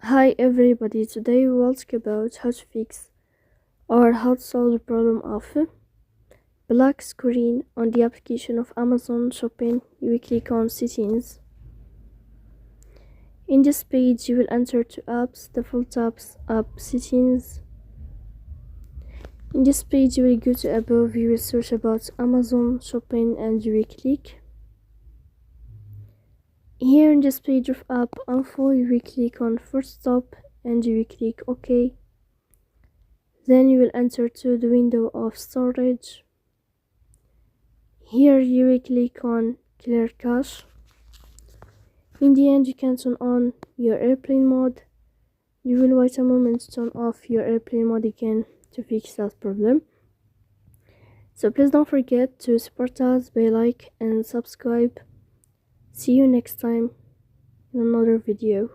Hi everybody, today we will talk about how to fix or how to solve the problem of black screen on the application of Amazon Shopping. You will click on settings. In this page you will enter to apps, default apps, app settings. In this page you will go to above, you will search about Amazon Shopping and you will click. Here in this page of app info you will click on first stop and you will click OK. Then you will enter to the window of storage. Here you will click on clear cache. In the end you can turn on your airplane mode. You will wait a moment to turn off your airplane mode again to fix that problem. So please don't forget to support us by like and subscribe. See you next time in another video.